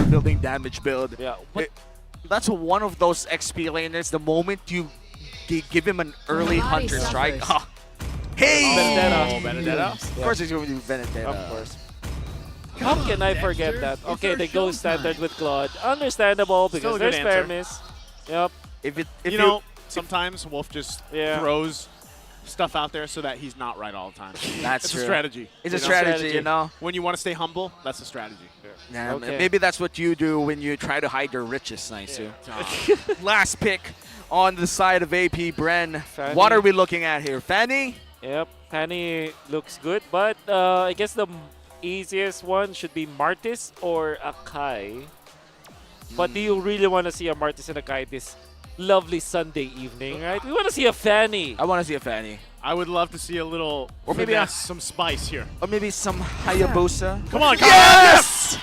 building damage build. Yeah. That's one of those XP laners. The moment you give him an early hunter strike. Hey! Vendetta. Vendetta. Of course he's going to do Vendetta. Of course. How can I forget that? Okay, they go standard with Claude. Understandable because there's fairness. Yep. If you know, sometimes Wolf just Yeah. throws stuff out there so that he's not right all the time. That's It's true. a strategy. It's a you know? strategy, you know? When you want to stay humble, that's a strategy. Yeah, Okay. maybe that's what you do when you try to hide your riches, Nice. Yeah. Last pick on the side of AP BREN. Fanny. What are we looking at here? Fanny? Yep. Fanny looks good, but I guess the easiest one should be Martis or Akai. But do you really want to see a Martis and Akai this lovely Sunday evening, right? We want to see a Fanny. I want to see a Fanny. I would love to see a little, Or maybe some spice here. Or maybe some Hayabusa. Come on, come Yes!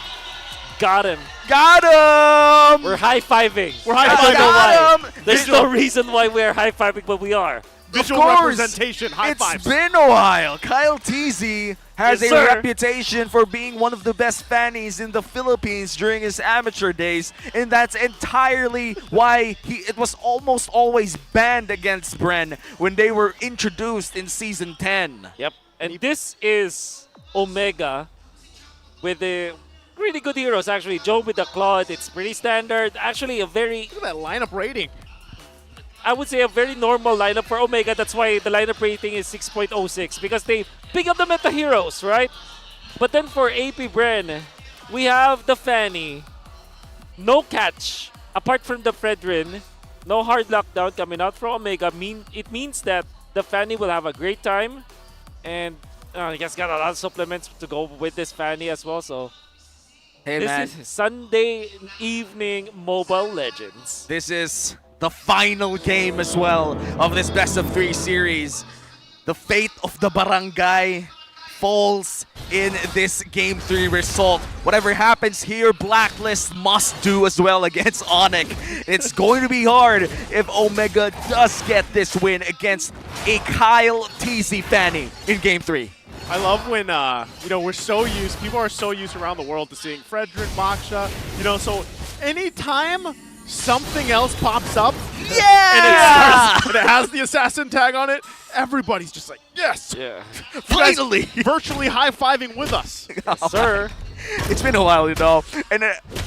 Got him. Got him! We're high-fiving. We're I don't high-fiving. know why. Got him! There's no reason why we're high-fiving, but we are. Visual course. representation, high fives. It's been a while. Kyle TZ has Yes, a sir. reputation for being one of the best fannies in the Philippines during his amateur days, and that's entirely why it was almost always banned against BREN when they were introduced in Season 10. Yep. And this is Omega with the really good heroes, actually. Joe with the Claude, it's pretty standard. Actually, a very, Look at that lineup rating. I would say a very normal lineup for Omega. That's why the lineup rating is 6.06 because they pick up the meta heroes, right? But then for AP BREN, we have the Fanny. No catch, apart from the Fredrin. No hard lockdown coming out from Omega. It means that the Fanny will have a great time. And I guess got a lot of supplements to go with this Fanny as well. So Hey this man, is Sunday evening Mobile Legends. this is the final game as well of this best of 3 series. The fate of the barangay falls in this game 3 result. Whatever happens here, Blacklist must do as well against Onyx. It's going to be hard if Omega does get this win against a Kyle TZ Fanny in game 3. I love when, people are so used around the world to seeing Frederick, Moksha, so anytime something else pops up, and it has the assassin tag on it, everybody's just like, yes! Yeah. Finally! Virtually high-fiving with us. Yes, sir. It's been a while, and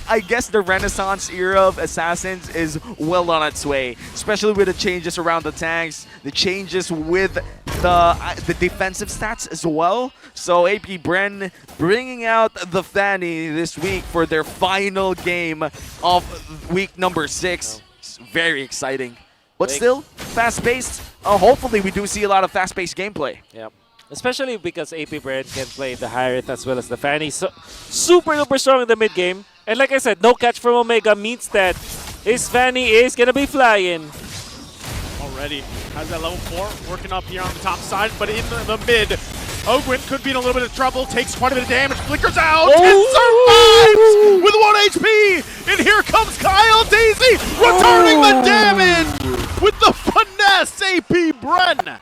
I guess the Renaissance era of Assassins is well on its way, especially with the changes around the tanks, the changes with the defensive stats as well. So AP BREN bringing out the Fanny this week for their final game of week number 6. It's very exciting, but still fast-paced. Hopefully we do see a lot of fast-paced gameplay. Yep. Especially because AP BREN can play the Hyrath as well as the Fanny. So, super duper strong in the mid game. And like I said, no catch from Omega means that his Fanny is going to be flying. Already has that level 4 working up here on the top side, but in the mid, Ogwin could be in a little bit of trouble, takes quite a bit of damage, flickers out, and survives with 1 HP! And here comes Kyle Daisy, returning the damage with the finesse AP BREN!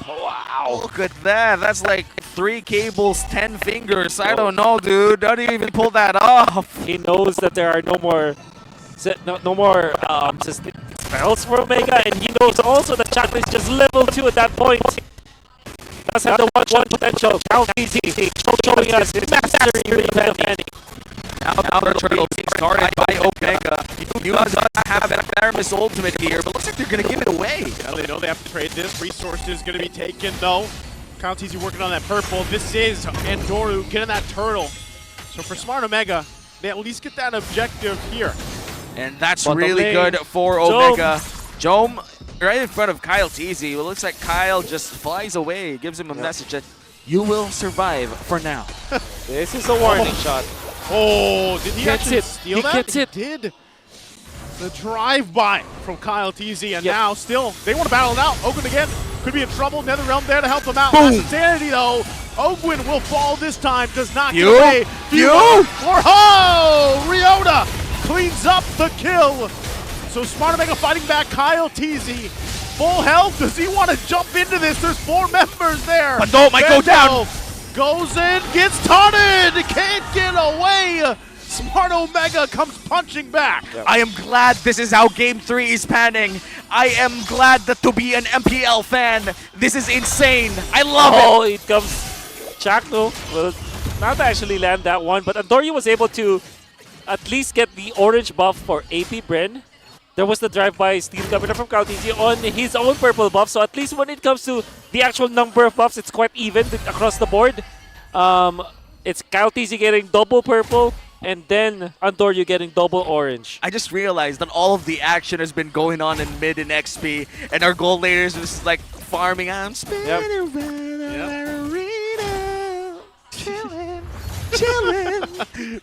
Wow, look at that. That's like 3 cables, 10 fingers. I don't know, dude. Don't even pull that off. He knows that there are no more spells for Omega, and he knows also that Chocolate is just level 2 at that point. Does have the 1-1 potential. Count easy, showing us his mastery with the Fanny. Now the turtle being started by Omega. You does have an Aramis ultimate here, but looks like they're going to give it away. Yeah, they know they have to trade this. Resources going to be taken, though. Kyle TZ working on that purple. This is Andoru getting that turtle. So for Smart Omega, they at least get that objective here. And that's Bottom really lane. good for Omega. Jome right in front of Kyle TZ. It looks like Kyle just flies away, gives him a message that you will survive for now. This is a warning shot. Oh, did he Gets actually it. steal He that? gets it. He did. The drive-by from Kyle TZ, and now still, they want to battle it out. Ogwin again could be in trouble. NetherRealm there to help them out. Boom. Insanity, though. Ogwin will fall this time, does not get You? away. You? Or ho! Ryota cleans up the kill. So Smart Omega fighting back. Kyle TZ, full health. Does he want to jump into this? There's 4 members there. But no, might go down. Goes in, gets taunted, can't get away. Smart Omega comes punching back. I am glad this is how Game 3 is panning. I am glad that to be an MPL fan, this is insane. I love it. Oh, it comes Chakno. Well, not actually land that one, but Andorio was able to at least get the orange buff for AP BREN. There was the drive-by steal coming up from Kautisi on his own purple buff, so at least when it comes to the actual number of buffs, it's quite even across the board. It's Kautisi getting double purple, and then Andorio getting double orange. I just realized that all of the action has been going on in mid and XP, and our gold laners are just like farming. I'm spinning around the arena, chilling.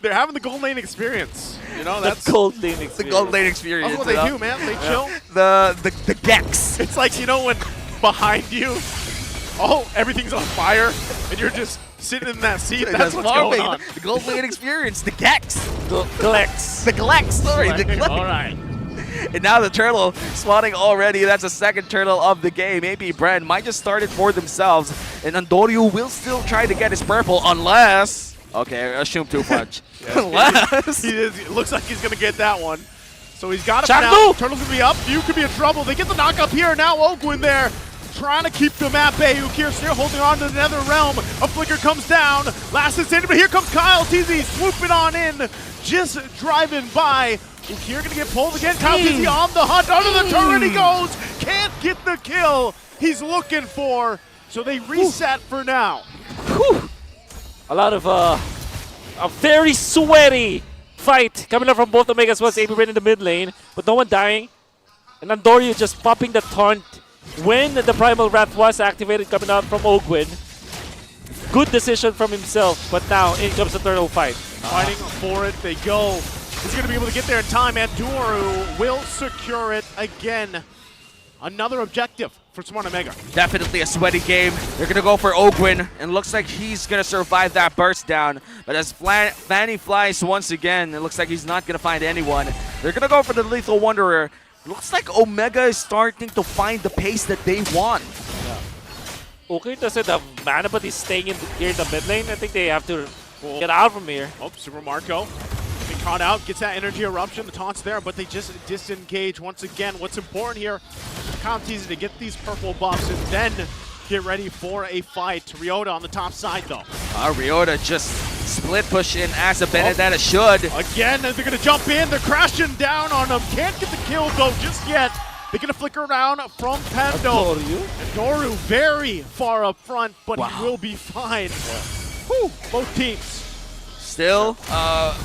They're having the gold lane experience. You know, that's the gold lane experience. The gold lane experience. that's what they do, man. They chill. The Gex. It's like, you know, when behind you, everything's on fire, and you're just sitting in that seat. That's what's going on. The gold lane experience. The Gex. The Glex. The Glex. Sorry, the Glex. All right. And now the turtle spawning already. That's the second turtle of the game. AP BREN might just start it for themselves. And Andorio will still try to get his purple unless... Okay, assume 2-punch. Unless... It looks like he's going to get that one. So he's got it Chakno! now. Turtle's going to be up. Few could be in trouble. They get the knock up here. Now Ogwin there. Trying to keep the map bay. Ukir still holding on to the nether realm. A flicker comes down. Last instant, but here comes Kyle TZ swooping on in. Just driving by. Ukir gonna get pulled again. Kyle TZ on the hunt. Under the turret he goes. Can't get the kill he's looking for. So they reset for now. Whew. A lot of a very sweaty fight coming up from both Omegas was AP BREN in the mid lane, but no one dying. And Andorio just popping the taunt when the Primal Wrath was activated coming out from Ogwin. Good decision from himself, but now in comes the turtle fight. Fighting for it, they go. He's going to be able to get there in time, and Doru will secure it again. Another objective for Smart Omega. Definitely a sweaty game. They're going to go for Ogwin, and looks like he's going to survive that burst down. But as Fanny flies once again, it looks like he's not going to find anyone. They're going to go for the Lethal Wanderer. Looks like Omega is starting to find the pace that they want. Okay, doesn't have mana, but he's staying here in the mid lane. I think they have to get out from here. Oh, Super Marco getting caught out, gets that energy eruption, the taunt's there, but they just disengage once again. What's important here, Count easy to get these purple buffs and then get ready for a fight. Ryota on the top side though. Ryota just split push in as a Benedetta should. Again, they're gonna jump in, they're crashing down on him. Can't get the kill though just yet. They're gonna flicker around from Pando. And Doru very far up front, but he will be fine. Whew, both teams. Still,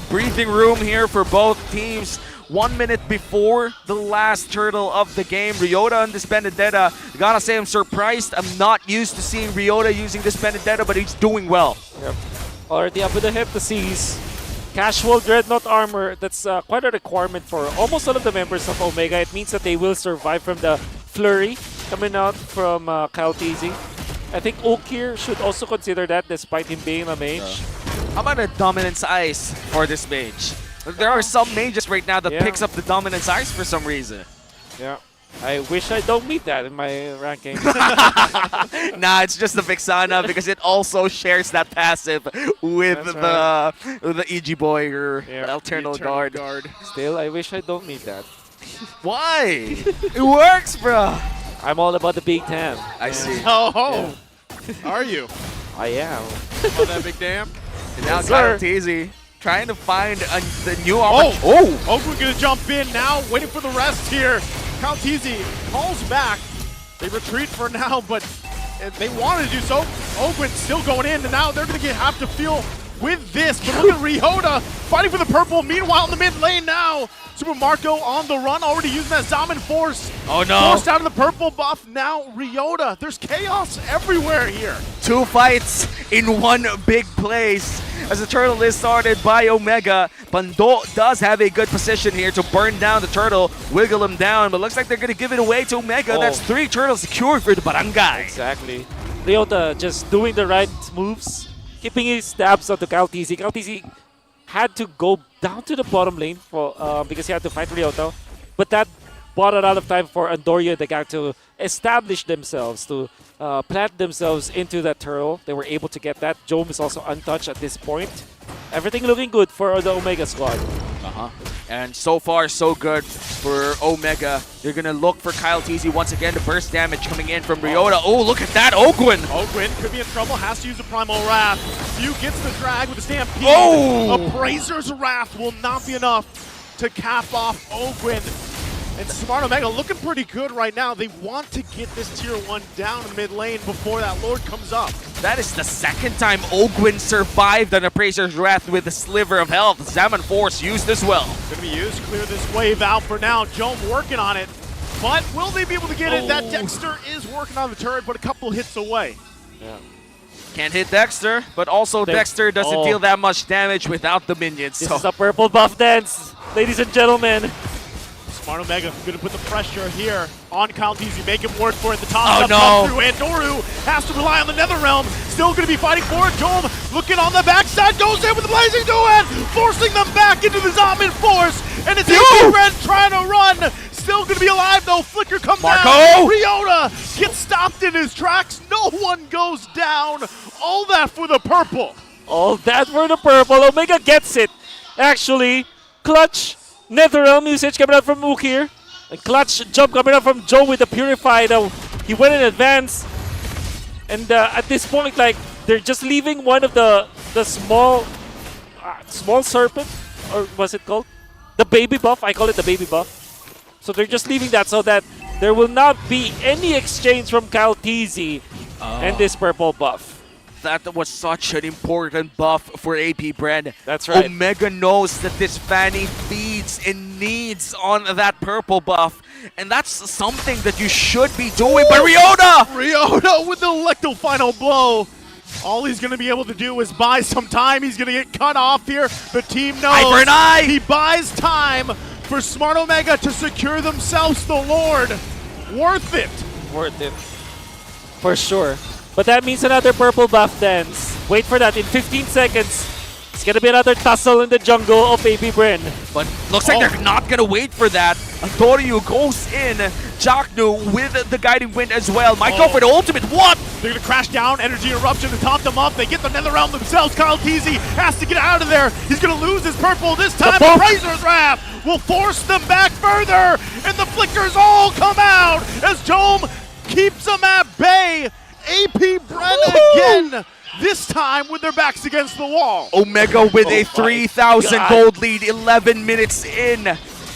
breathing room here for both teams. 1 minute before the last turtle of the game, Ryota on this Benedetta. Gotta say I'm surprised. I'm not used to seeing Ryota using this Benedetta, but he's doing well. Yep. Already up with the hip to seize. Casual Dreadnought armor, that's quite a requirement for almost all of the members of Omega. It means that they will survive from the flurry coming out from Kyle TZ. I think Okir should also consider that despite him being a mage. How about a Dominance Ice for this mage? There are some mages right now that picks up the Dominance Ice for some reason. Yeah. I wish I don't meet that in my ranking. Nah, it's just the Vixana because it also shares that passive with the EG Boy or Eternal Guard. Still, I wish I don't meet that. Why? It works, bro. I'm all about the big tam. I see. Oh, are you? I am. On that big dam? And now Yes, Kyle sir. TZ trying to find the new opportunity. Ogwin gonna jump in now, waiting for the rest here. Kyle TZ calls back. They retreat for now, but they wanted to do so. Ogwin still going in, and now they're gonna have to feel with this. But look at Ryota fighting for the purple. Meanwhile, in the mid lane now, Super Marco on the run, already using that Zaman Force. Oh no. Forced out of the purple buff. Now Ryota. There's chaos everywhere here. 2 fights in one big place. As the turtle is started by Omega, Pando does have a good position here to burn down the turtle, wiggle him down, but looks like they're going to give it away to Omega. That's 3 turtles secured for the barangay. Exactly. Ryota just doing the right moves, keeping his stabs onto Kyle TZ. Kyle TZ had to go down to the bottom lane for because he had to fight Ryota, but that bought a lot of time for Andorio and the gang to establish themselves, to plant themselves into that turtle. They were able to get that. Jome is also untouched at this point. Everything looking good for the Omega squad. And so far, so good for Omega. They're going to look for Kyle Teasy once again. The burst damage coming in from Ryota. Oh, look at that, Ogwin. Ogwin could be in trouble, has to use a Primal Wrath. Few gets the drag with the Stampede. Oh! Appraiser's Wrath will not be enough to cap off Ogwin. And Smart Omega looking pretty good right now. They want to get this tier 1 down in mid lane before that Lord comes up. That is the second time Ogwin survived an Appraiser's Wrath with a sliver of health. Zaman Force used as well. Gonna be used to clear this wave out for now. Jome working on it. But will they be able to get it? That Dexter is working on the turret, but a couple hits away. Yeah. Can't hit Dexter, but also Dexter doesn't deal that much damage without the minions. This So is a purple buff dance, ladies and gentlemen. Smart Omega gonna put the pressure here on Kyle Teasy, make him work for it. The top Oh, up no. through, and Noru has to rely on the Netherrealm. Still gonna be fighting for it. Jome looking on the backside, goes in with the Blazing Duet, forcing them back into the Zaman Force. And it's AP BREN trying to run. Still gonna be alive though. Flicker comes Marco! down. Ryota gets stopped in his tracks. No one goes down. All that for the purple. All that for the purple. Omega gets it. Actually, clutch Netherrealm usage coming out from Mook here. A clutch jump coming out from Joe with the Purified. He went in advance. And at this point, like, they're just leaving one of the small serpent, or what's it called? The baby buff. I call it the baby buff. So they're just leaving that so that there will not be any exchange from Kyle Teasy and this purple buff. that was such an important buff for AP BREN. That's right. Omega knows that this Fanny feeds and needs on that purple buff. And that's something that you should be doing. But Ryota with the Electro final blow. All he's going to be able to do is buy some time. He's going to get cut off here. The team knows. He buys time for Smart Omega to secure themselves the Lord. Worth it. Worth it. For sure. But that means another purple buff dance. Wait for that in 15 seconds. It's going to be another tussle in the jungle of AP BREN. But looks like they're not going to wait for that. Antonio goes in. Jaknu with the guiding wind as well. Might go for the ultimate. What? They're going to crash down. Energy Eruption to top them up. They get the Netherrealm themselves. Kyle Teasy has to get out of there. He's going to lose his purple this time. Appraiser's Wrath will force them back further. And the flickers all come out as Jome keeps them at bay. AP BREN again. This time with their backs against the wall. Omega with a 3,000 gold lead 11 minutes in.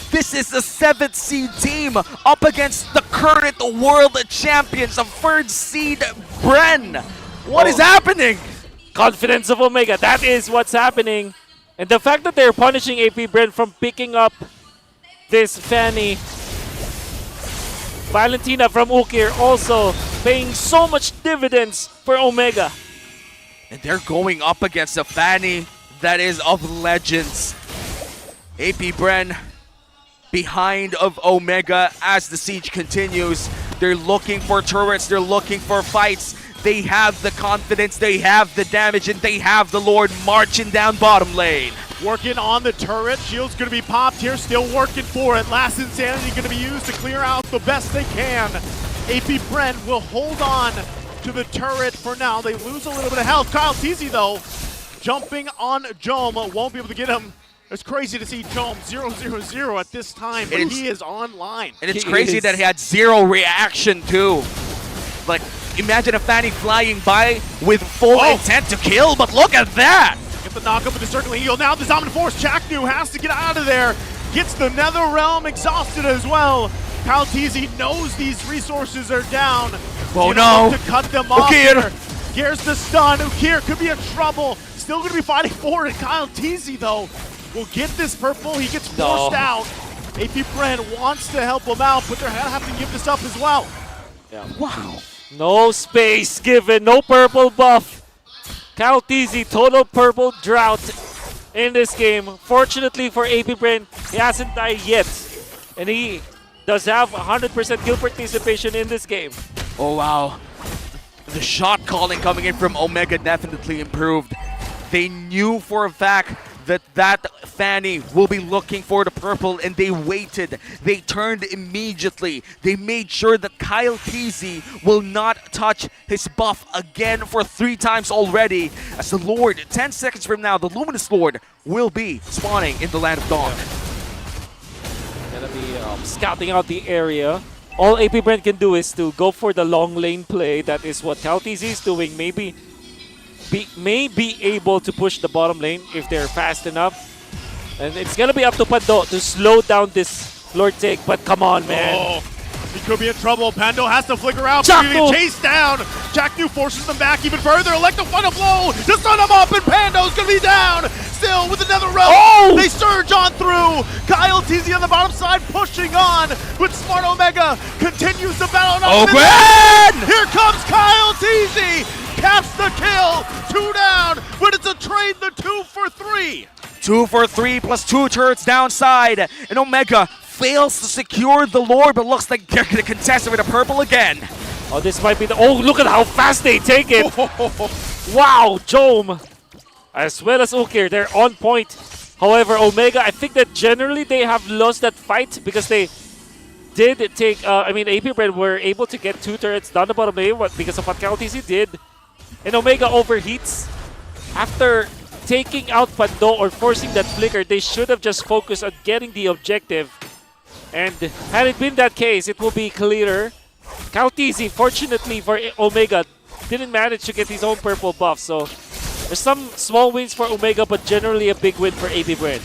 This is the 7th seed team up against the current world champions of 3rd seed BREN. What is happening? Confidence of Omega. That is what's happening. And the fact that they're punishing AP BREN from picking up this Fanny. Valentina from Ukir also paying so much dividends for Omega. And they're going up against a Fanny that is of legends. AP BREN behind of Omega as the siege continues. They're looking for turrets, they're looking for fights. They have the confidence, they have the damage, and they have the Lord marching down bottom lane. Working on the turret. Shield's going to be popped here, still working for it. Last Insanity going to be used to clear out the best they can. AP BREN will hold on to the turret for now. They lose a little bit of health. Kyle Teasy, though, jumping on Jome. Won't be able to get him. It's crazy to see Jome 0-0-0 at this time, but he is online. And it's crazy that he had 0 reaction, too. Like, imagine a Fanny flying by with full intent to kill, but look at that! Get the knock up with the circling heal. Now the Dominant Force. Jaknu has to get out of there. Gets the Netherrealm exhausted as well. Kyle Teasy knows these resources are down. Oh no! To cut them off Ukir. here. Here's the stun. Ukir could be in trouble. Still going to be fighting for it. Kyle Teasy, though, will get this purple. He gets forced out. AP BREN wants to help him out, but they're going to have to give this up as well. Yeah. Wow. No space given, no purple buff. Kyle Teasy, total purple drought in this game. Fortunately for AP BREN, he hasn't died yet. And he does have 100% kill participation in this game. Oh wow. The shot calling coming in from Omega definitely improved. They knew for a fact that Fanny will be looking for the purple, and they waited. They turned immediately. They made sure that Kyle Teasy will not touch his buff again for 3 times already. As the Lord, 10 seconds from now, the Luminous Lord will be spawning in the Land of Dawn. Gonna be scouting out the area. All AP BREN can do is to go for the long lane play. That is what Kaltiz is doing. May be able to push the bottom lane if they're fast enough. And it's gonna be up to Pando to slow down this Lord take. But come on, man. Oh, he could be in trouble. Pando has to flicker out. Jack He's getting chased down. Jack New forces them back even further. Electo find a blow to stun him up, and Pando's gonna be down. Still with another row. Oh! They surge on through. Kyle TZ on the bottom side pushing on, but Smart Omega continues the battle. Open! Here comes Kyle TZ. Caps the kill. 2 down, but it's a trade the 2 for 3. 2 for 3 plus 2 turrets downside, and Omega fails to secure the Lord, but looks like they're gonna contest it with a purple again. Oh, this might be the... Oh, look at how fast they take it. Wow, Jome. As well as Ukir, they're on point. However, Omega, I think that generally they have lost that fight because they did take... I mean, AP BREN were able to get 2 turrets down the bottom lane because of what KLTC did. And Omega overheats. After taking out Pando or forcing that flicker, they should have just focused on getting the objective. And had it been that case, it will be clearer. KLTC, fortunately for Omega, didn't manage to get his own purple buff. So there's some small wins for Omega, but generally a big win for AP BREN.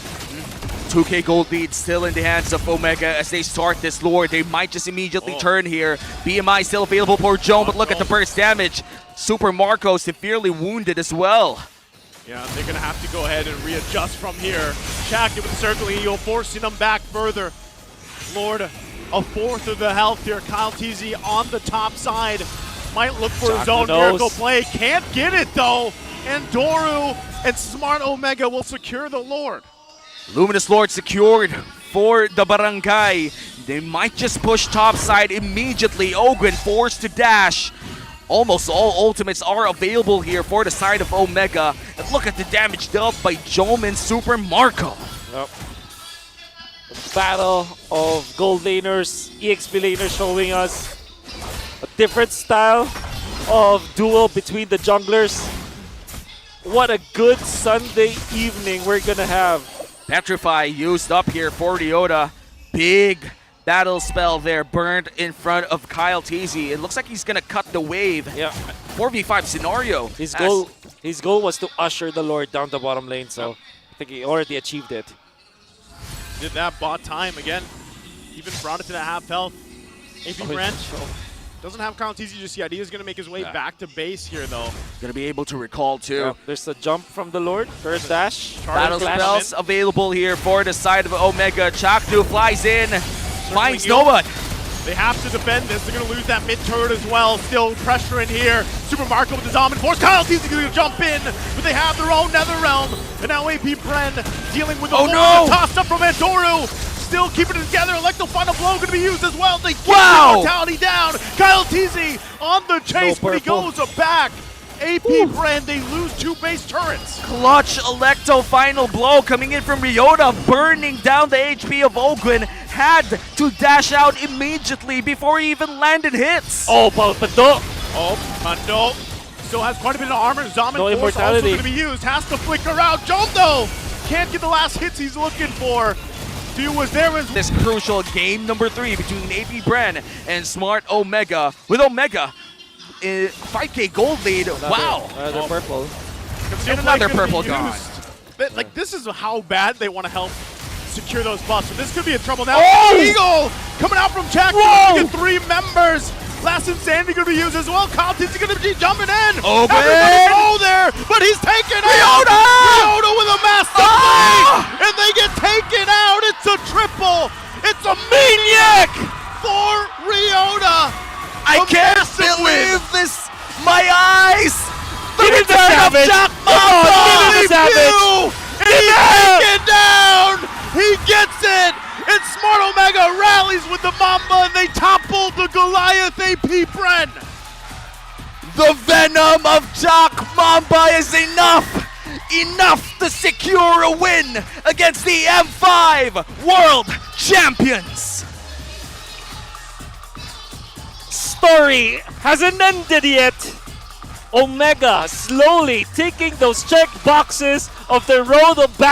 2K gold lead still in the hands of Omega as they start this Lord. They might just immediately turn here. BMI still available for Joan, but look at the burst damage. Super Marco severely wounded as well. Yeah, they're going to have to go ahead and readjust from here. Shaq with the circling eagle, forcing them back further. Lord, a fourth of the health here. Kyle TZ on the top side. Might look for his own miracle play. Can't get it, though. And Doru and Smart Omega will secure the Lord. Luminous Lord secured for the Barangay. They might just push top side immediately. Ogwen forced to dash. Almost all ultimates are available here for the side of Omega. And look at the damage dealt by Jome and Super Marco. Yep. The battle of gold laners, EXP laners showing us a different style of duel between the junglers. What a good Sunday evening we're gonna have. Petrify used up here for Ryota. Big battle spell there, burned in front of Kyle Teasy. It looks like he's gonna cut the wave. Yeah. 4v5 scenario. His goal was to usher the Lord down the bottom lane, so I think he already achieved it. Did that, bought time again. Even brought it to the half health. AP BREN doesn't have Kyle TZ just yet. He is going to make his way back to base here, though. Gonna be able to recall too. Yeah. There's a jump from the Lord, first dash. Battle spells available here for the side of Omega. Chakdu flies in, finds no one. They have to defend this. They're going to lose that mid turret as well. Still pressure in here. Super Marco with the dominant force. Kyle TZ going to jump in, but they have their own Nether Realm. And now AP BREN dealing with the tossed up from Andoru. Still keeping it together. Electro final blow going to be used as well. They keep the mortality down. Kyle TZ on the chase, but he goes back. AP BREN, they lose 2 base turrets. Clutch Electo final blow coming in from Ryota, burning down the HP of Ogwen. Had to dash out immediately before he even landed hits. Oh, Pando. Oh, Pando still has quite a bit of armor. Zaman No Force also immortality. going to be used. Has to flicker out. Jom, though, can't get the last hits he's looking for. Dude was there as this crucial game number 3 between AP BREN and Smart Omega. With Omega, 5K gold lead. Wow. Another purple. And another purple gone. Like, this is how bad they want to help secure those buffs. So this could be in trouble now. Oh! Eagle coming out from Jack. Get 3 members. Last Insanity going to be used as well. Compton's going to be jumping in. Open. Everybody go there, but he's taken out. Ryota with a massive play, and they get taken out. It's a triple. It's a maniac for Ryota. I can't believe this. My eyes. The Give it to return of Savage. Jack Come on, give it to Mamba. Savage. And he's taken down. He gets it. And Smart Omega rallies with the Mamba, and they topple the Goliath AP BREN. The venom of Jack Mamba is enough enough to secure a win against the M5 World Champions. Story hasn't ended yet. Omega slowly ticking those check boxes of the road of back